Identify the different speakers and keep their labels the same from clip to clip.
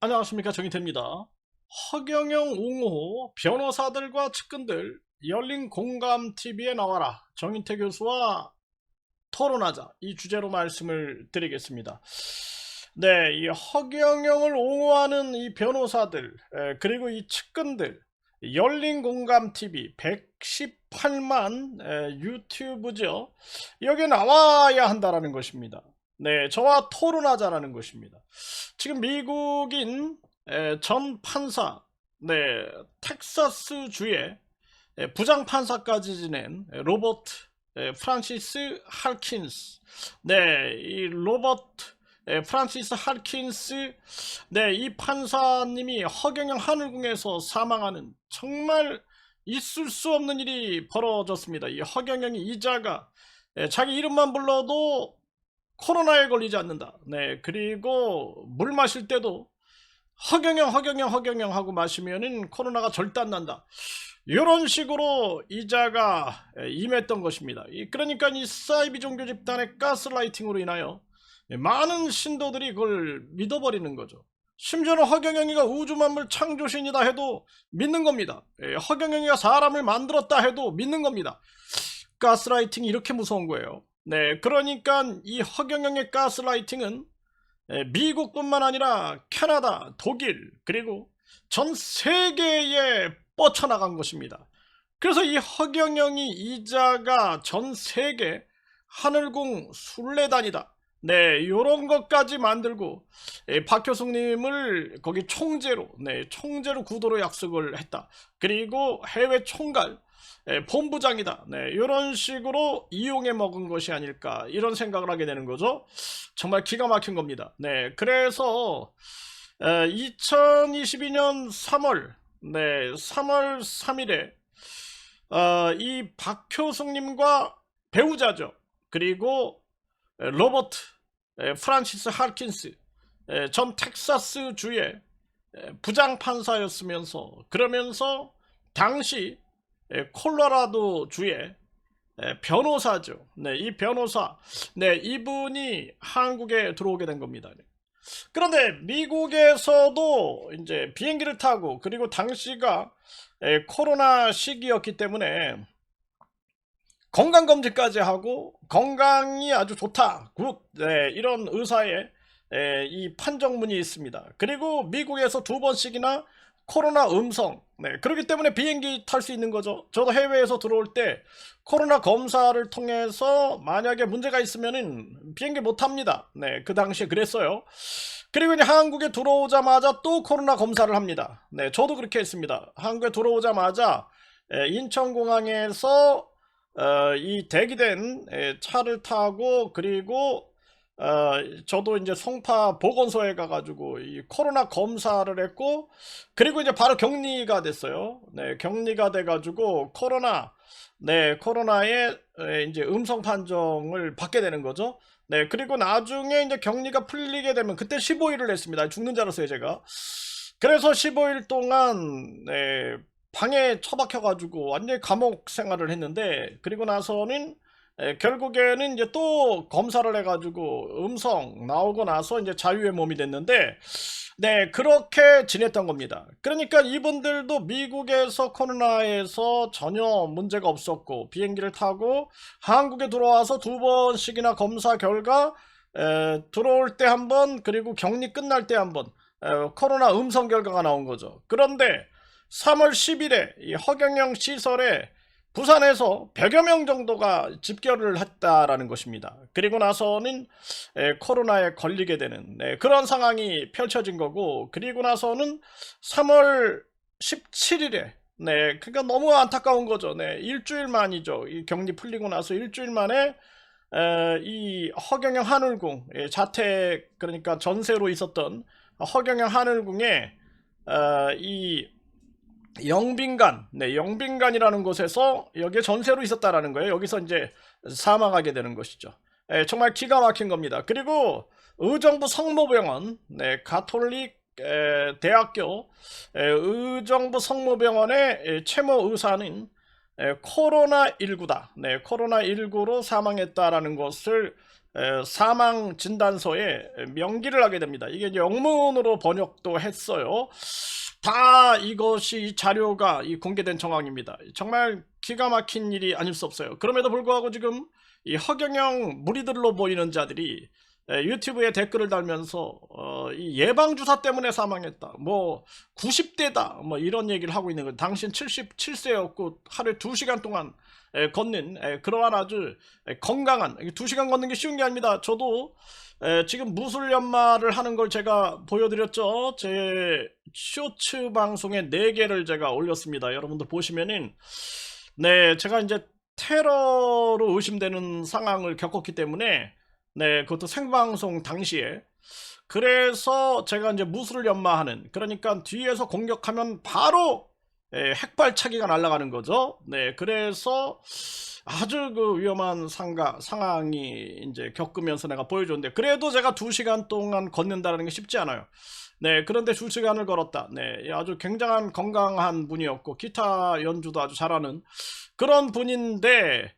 Speaker 1: 안녕하십니까, 정인태입니다. 허경영 옹호 변호사들과 측근들 열린 공감 TV에 나와라. 정인태 교수와 토론하자. 이 주제로 말씀을 드리겠습니다. 네, 이 허경영을 옹호하는 이 변호사들 그리고 이 측근들 열린 공감 TV 118만 유튜브죠. 여기에 나와야 한다라는 것입니다. 네, 저와 토론하자라는 것입니다. 지금 미국인 전 판사, 네, 텍사스주의 부장 판사까지 지낸 로버트 프란시스 할킨스, 네, 이 로버트 프란시스 할킨스, 네, 이 판사님이 허경영 하늘궁에서 사망하는 정말 있을 수 없는 일이 벌어졌습니다. 이 허경영이 이자가 자기 이름만 불러도 코로나에 걸리지 않는다. 네, 그리고 물 마실 때도 허경영 하고 마시면은 코로나가 절대 안 난다. 이런 식으로 이자가 임했던 것입니다. 그러니까 이 사이비 종교 집단의 가스라이팅으로 인하여 많은 신도들이 그걸 믿어버리는 거죠. 심지어는 허경영이가 우주만물 창조신이다 해도 믿는 겁니다. 허경영이가 사람을 만들었다 해도 믿는 겁니다. 가스라이팅이 이렇게 무서운 거예요. 네, 그러니까 이 허경영의 가스라이팅은 미국뿐만 아니라 캐나다, 독일, 그리고 전 세계에 뻗쳐나간 것입니다. 그래서 이 허경영이 이자가 전 세계 하늘궁 순례단이다. 네, 요런 것까지 만들고 박효숙님을 거기 총재로, 네, 총재로 구도로 약속을 했다. 그리고 해외 총괄 본부장이다. 네, 이런 식으로 이용해 먹은 것이 아닐까 이런 생각을 하게 되는 거죠. 정말 기가 막힌 겁니다. 네, 그래서 2022년 3월, 네, 3월 3일에 이 박효숙님과 배우자죠. 그리고 로버트 프란시스 할킨스 전 텍사스 주의 부장 판사였으면서 그러면서 당시 콜로라도 주의 변호사죠. 네, 이 변호사, 네, 이분이 한국에 들어오게 된 겁니다. 그런데 미국에서도 이제 비행기를 타고 그리고 당시가 코로나 시기였기 때문에 건강검진까지 하고 건강이 아주 좋다, 굿, 네, 이런 의사의 이 판정문이 있습니다. 그리고 미국에서 2번씩이나 코로나 음성, 네, 그렇기 때문에 비행기 탈 수 있는 거죠. 저도 해외에서 들어올 때 코로나 검사를 통해서 만약에 문제가 있으면은 비행기 못 탑니다. 네, 그 당시에 그랬어요. 그리고 이제 한국에 들어오자마자 또 코로나 검사를 합니다. 네, 저도 그렇게 했습니다. 한국에 들어오자마자 인천공항에서 이 대기된 차를 타고 그리고 저도 이제 송파 보건소에 가가지고 이 코로나 검사를 했고 그리고 이제 바로 격리가 됐어요. 네, 격리가 돼가지고 코로나에 이제 음성 판정을 받게 되는 거죠. 네, 그리고 나중에 이제 격리가 풀리게 되면 그때 15일을 했습니다. 죽는 줄 알았어요, 제가. 그래서 15일 동안 방에 처박혀가지고 완전히 감옥 생활을 했는데 그리고 나서는 결국에는 이제 또 검사를 해가지고 음성 나오고 나서 이제 자유의 몸이 됐는데 네, 그렇게 지냈던 겁니다. 그러니까 이분들도 미국에서 코로나에서 전혀 문제가 없었고 비행기를 타고 한국에 들어와서 2번씩이나 검사 결과 들어올 때 한 번 그리고 격리 끝날 때 한 번 코로나 음성 결과가 나온 거죠. 그런데 3월 10일에 이 허경영 시설에 부산에서 100여 명 정도가 집결을 했다라는 것입니다. 그리고 나서는 코로나에 걸리게 되는 그런 상황이 펼쳐진 거고 그리고 나서는 3월 17일에 그러니까 너무 안타까운 거죠. 일주일 만이죠. 이 격리 풀리고 나서 일주일 만에 이 허경영 하늘궁 자택 그러니까 전세로 있었던 허경영 하늘궁에 이 영빈관, 영빈관이라는 곳에서 여기에 전세로 있었다라는 거예요. 여기서 이제 사망하게 되는 것이죠. 정말 기가 막힌 겁니다. 그리고 의정부 성모병원, 가톨릭 대학교 의정부 성모병원의 최모 의사는 코로나19다. 코로나19로 사망했다라는 것을 사망 진단서에 명기를 하게 됩니다. 이게 이제 영문으로 번역도 했어요. 다 이것이 이 자료가 공개된 정황입니다. 정말 기가 막힌 일이 아닐 수 없어요. 그럼에도 불구하고 지금 이 허경영 무리들로 보이는 자들이 유튜브에 댓글을 달면서 이 예방주사 때문에 사망했다, 뭐 90대다, 뭐 이런 얘기를 하고 있는 거예요. 당신 77세였고 하루에 2시간 동안 걷는 그러한 아주 건강한, 2시간 걷는 게 쉬운 게 아닙니다. 저도 지금 무술 연마를 하는 걸 제가 보여드렸죠. 제 쇼츠 방송에 4개를 제가 올렸습니다. 여러분들 보시면은, 네, 제가 이제 테러로 의심되는 상황을 겪었기 때문에, 네, 그것도 생방송 당시에. 그래서 제가 이제 무술을 연마하는, 그러니까 뒤에서 공격하면 바로 핵발차기가 날아가는 거죠. 네, 그래서 아주 그 위험한 상황이 이제 겪으면서 내가 보여줬는데, 그래도 제가 2시간 동안 걷는다는 게 쉽지 않아요. 네, 그런데 2시간을 걸었다. 네, 아주 굉장한 건강한 분이었고 기타 연주도 아주 잘하는 그런 분인데,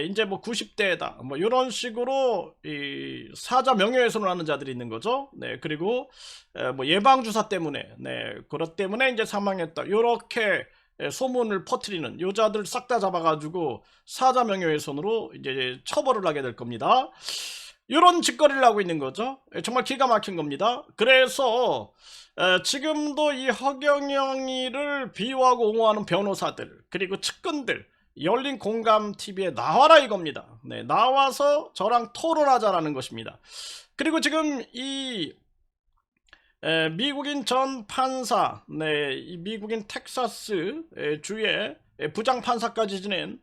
Speaker 1: 이제 뭐 90대다 뭐 이런 식으로 이 사자 명예훼손을 하는 자들이 있는 거죠. 네, 그리고 뭐 예방주사 때문에, 네, 그것 때문에 이제 사망했다, 요렇게 소문을 퍼뜨리는 요자들 싹 다 잡아가지고 사자 명예훼손으로 이제 처벌을 하게 될 겁니다. 이런 짓거리를 하고 있는 거죠. 정말 기가 막힌 겁니다. 그래서 지금도 이 허경영이를 비호하고 옹호하는 변호사들, 그리고 측근들, 열린 공감 TV에 나와라 이겁니다. 네, 나와서 저랑 토론하자라는 것입니다. 그리고 지금 이 미국인 전 판사, 네, 이 미국인 텍사스 주의 부장 판사까지 지낸,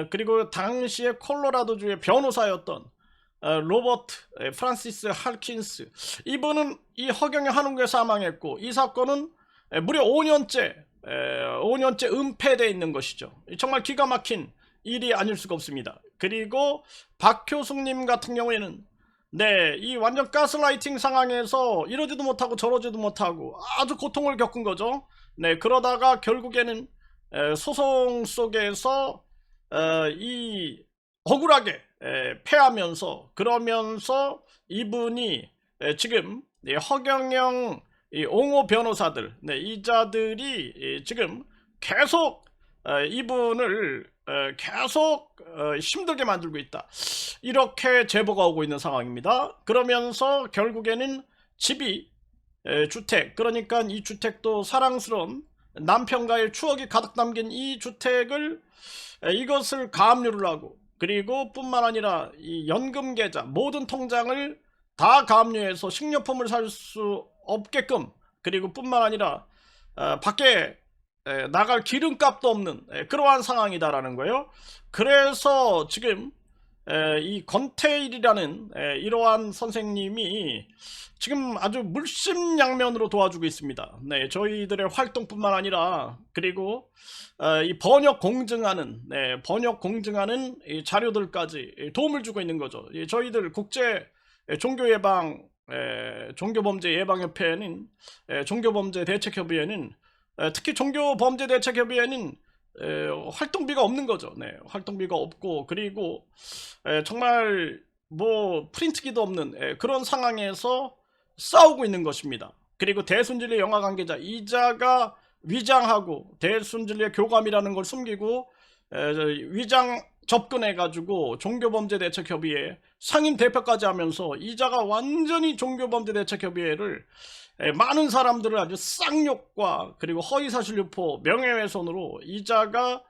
Speaker 1: 그리고 당시에 콜로라도 주의 변호사였던 로버트 프란시스 할킨스, 이분은 이 허경영 한웅교에 사망했고, 이 사건은 무려 5년째 은폐되어 있는 것이죠. 정말 기가 막힌 일이 아닐 수가 없습니다. 그리고 박효숙님 같은 경우에는, 네, 이 완전 가스라이팅 상황에서 이러지도 못하고 저러지도 못하고 아주 고통을 겪은 거죠. 네, 그러다가 결국에는 소송 속에서 이 억울하게 패하면서, 그러면서 이분이 지금 허경영 옹호 변호사들, 네, 이자들이 지금 계속 이분을 계속 힘들게 만들고 있다, 이렇게 제보가 오고 있는 상황입니다. 그러면서 결국에는 집이 주택, 그러니까 이 주택도 사랑스러운 남편과의 추억이 가득 담긴 이 주택을 이것을 가압류를 하고, 그리고 뿐만 아니라 이 연금 계좌 모든 통장을 다 가압류해서 식료품을 살 수 없게끔, 그리고 뿐만 아니라 밖에 나갈 기름값도 없는 그러한 상황이다라는 거예요. 그래서 지금 이 권태일이라는 이러한 선생님이 지금 아주 물심양면으로 도와주고 있습니다. 네, 저희들의 활동뿐만 아니라, 그리고 이 번역 공증하는, 네, 번역 공증하는 이 자료들까지 도움을 주고 있는 거죠. 저희들 국제 종교 예방, 종교범죄 예방협회는, 종교범죄 대책협의회는, 특히 종교범죄 대책협의회는 활동비가 없는 거죠. 네, 활동비가 없고, 그리고 정말 뭐 프린트기도 없는 그런 상황에서 싸우고 있는 것입니다. 그리고 대순진리 영화 관계자 이자가 위장하고 대순진리의 교감이라는 걸 숨기고 위장 접근해가지고 종교범죄대책협의회 상임 대표까지 하면서, 이자가 완전히 종교범죄대책협의회를 많은 사람들을 아주 쌍욕과 그리고 허위사실 유포, 명예훼손으로 이자가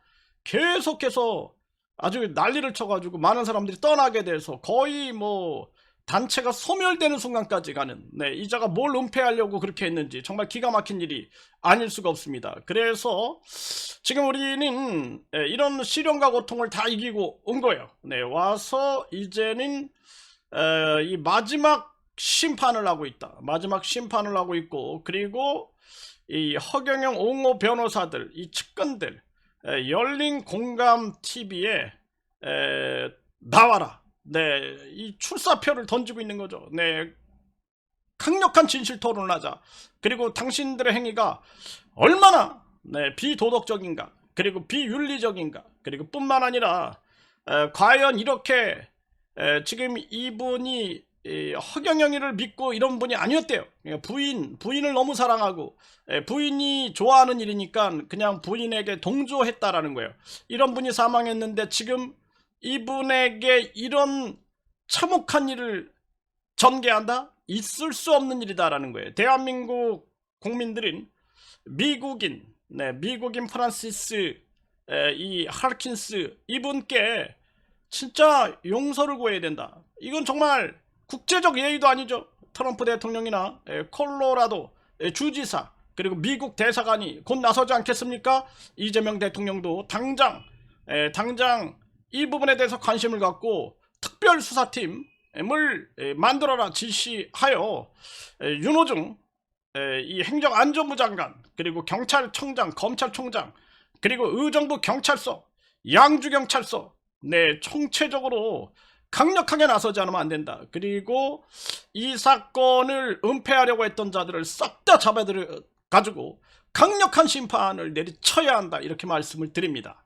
Speaker 1: 계속해서 아주 난리를 쳐가지고 많은 사람들이 떠나게 돼서 거의 뭐 단체가 소멸되는 순간까지 가는, 네, 이자가 뭘 은폐하려고 그렇게 했는지 정말 기가 막힌 일이 아닐 수가 없습니다. 그래서 지금 우리는 이런 시련과 고통을 다 이기고 온 거예요. 네, 와서 이제는 이 마지막 심판을 하고 있다. 마지막 심판을 하고 있고, 그리고 이 허경영 옹호 변호사들, 이 측근들, 열린 공감 TV에 나와라. 네, 이 출사표를 던지고 있는 거죠. 네, 강력한 진실 토론을 하자. 그리고 당신들의 행위가 얼마나, 네, 비도덕적인가, 그리고 비윤리적인가, 그리고 뿐만 아니라 과연 이렇게 지금 이분이 허경영이를 믿고 이런 분이 아니었대요. 부인을 너무 사랑하고 부인이 좋아하는 일이니까 그냥 부인에게 동조했다라는 거예요. 이런 분이 사망했는데 지금 이분에게 이런 참혹한 일을 전개한다? 있을 수 없는 일이다라는 거예요. 대한민국 국민들은 미국인 프란시스 이 하킨스 이분께 진짜 용서를 구해야 된다. 이건 정말 국제적 예의도 아니죠. 트럼프 대통령이나 콜로라도 주지사 그리고 미국 대사관이 곧 나서지 않겠습니까? 이재명 대통령도 당장 이 부분에 대해서 관심을 갖고 특별수사팀을 만들어라 지시하여 윤호중 이 행정안전부 장관 그리고 경찰청장 검찰총장 그리고 의정부 경찰서 양주경찰서 총체적으로 강력하게 나서지 않으면 안 된다. 그리고 이 사건을 은폐하려고 했던 자들을 싹 다 잡아들여 가지고 강력한 심판을 내리쳐야 한다. 이렇게 말씀을 드립니다.